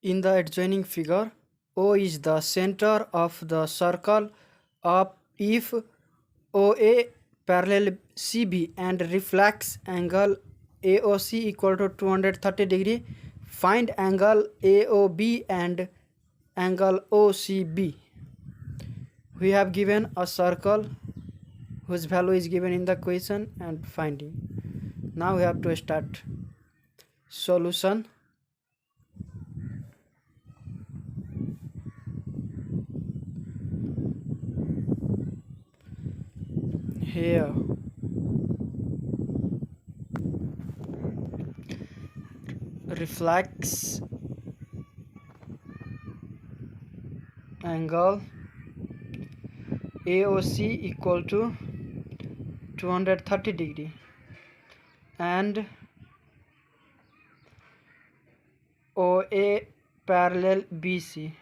In the adjoining figure, O is the center of the circle if OA parallel CB and reflex angle AOC equal to 230 degree. Find angle AOB and angle OCB. We have given a circle whose value is given in the question and finding. Now we have to start solution. Here reflex angle AOC equal to 230 degree and OA parallel BC.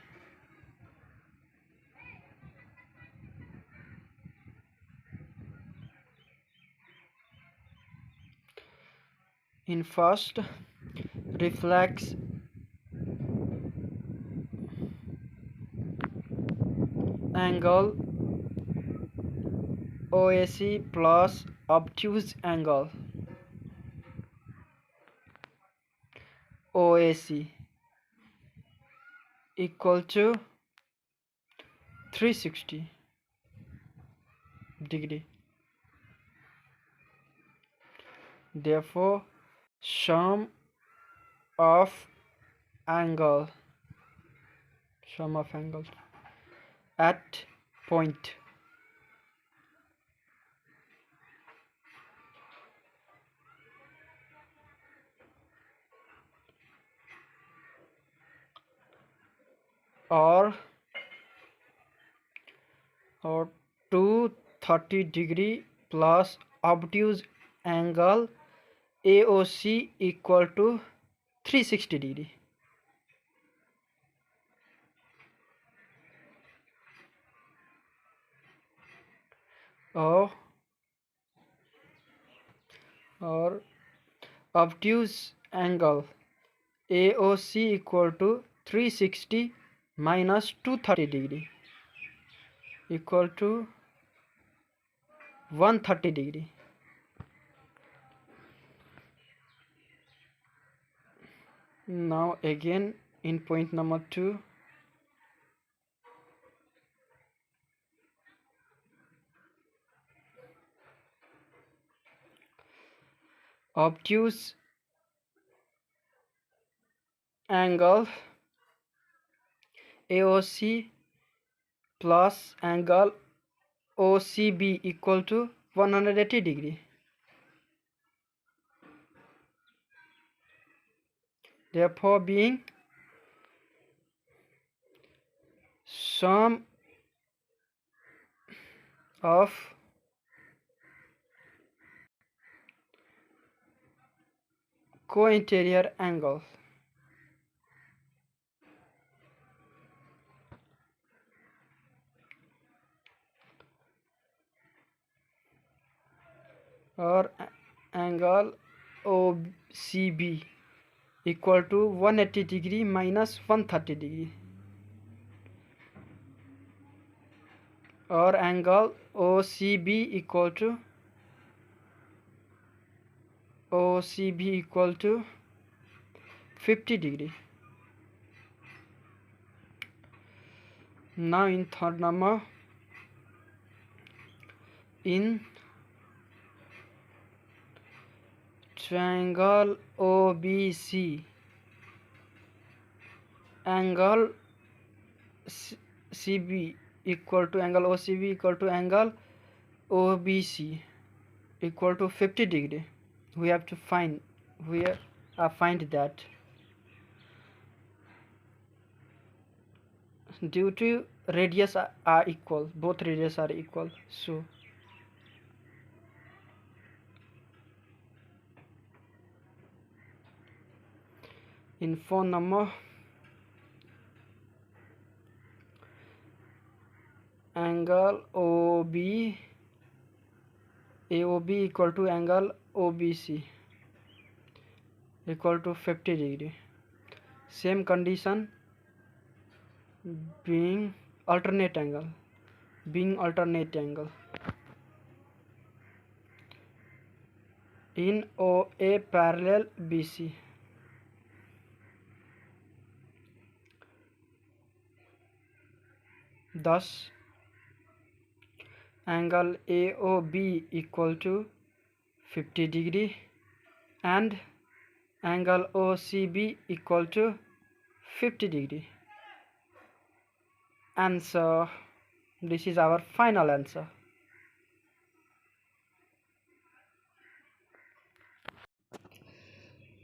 In first, reflex angle OAC plus obtuse angle OAC equal to 360 degree. Therefore, sum of angles at point or 230 degree plus obtuse angle AOC equal to 360 degree. Or obtuse angle AOC equal to 360 minus 230 degree equal to 130 degree. Now again in point number 2, obtuse angle AOC plus angle OCB equal to 180 degree. Therefore, being sum of co-interior angles or angle OCB equal to 180 degree minus 130 degree, or angle OCB equal to 50 degree. Now in third number, in triangle OBC, angle CB equal to angle OCB equal to angle OBC equal to 50 degree. We have to find that due to radius are equal, both radius are equal, so in phone number, angle AOB equal to angle OBC equal to 50 degree. Same condition being alternate angle, in OA parallel BC. Thus angle AOB equal to 50 degree and angle OCB equal to 50 degree. Answer. This is our final answer.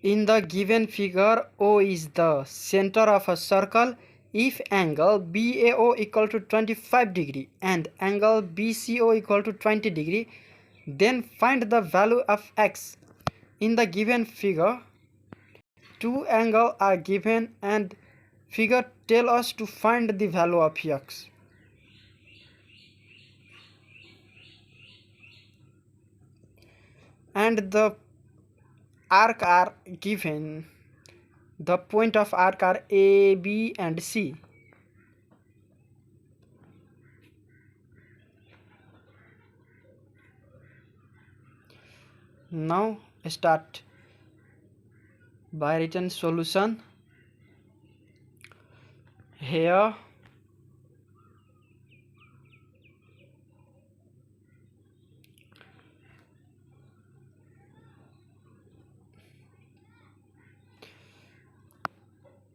In the given figure, O is the center of a circle. If angle BAO equal to 25 degree and angle BCO equal to 20 degree, then find the value of x. In the given figure, two angles are given and figure tell us to find the value of x. And the arc are given. The point of arc are A, B and C. Now start by written solution. Here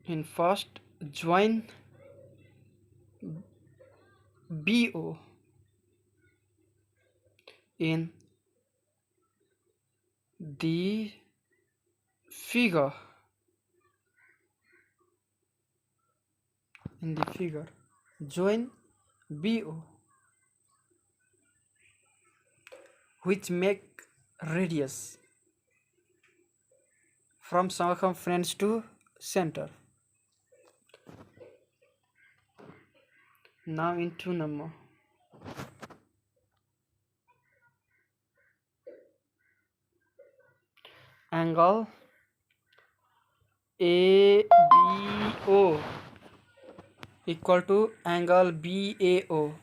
in first join BO in the figure. Join BO which make radius from circumference to center. Now in 2 number. Angle ABO equal to angle BAO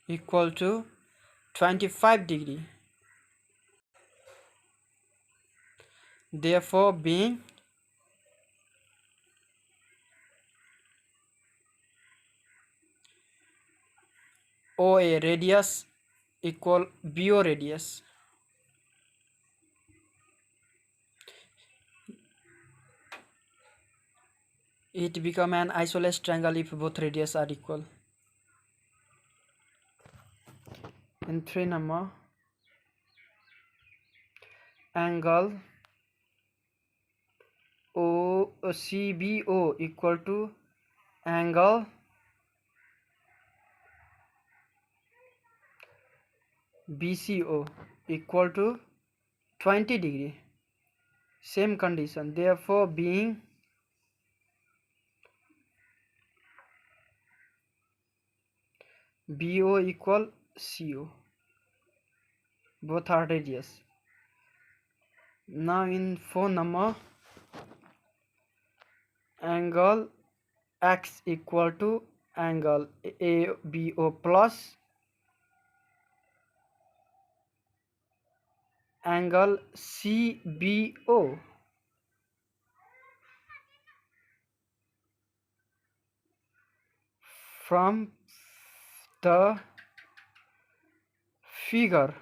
equal to 25 degree. Therefore, being OA radius equal BO radius. It become an isosceles triangle if both radius are equal. In 3 number, angle OCBO equal to angle BCO equal to 20 degree. Same condition. Therefore, being BO equal CO. Both are radius. Now in 4 number, angle X equal to angle ABO plus angle CBO. From the figure,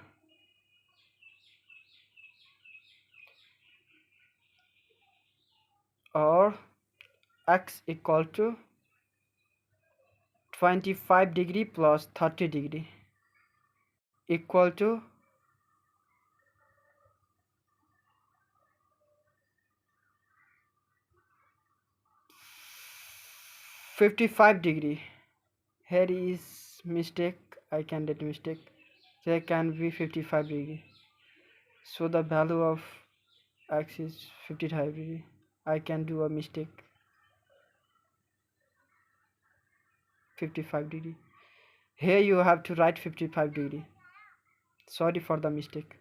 or X equal to 25 degree plus 30 degree equal to 55 degree. Here is mistake. I can get mistake. There can be 55 degree. So the value of X is 55 degree. I can do a mistake. 55 degree. Here you have to write 55 degree. Sorry for the mistake.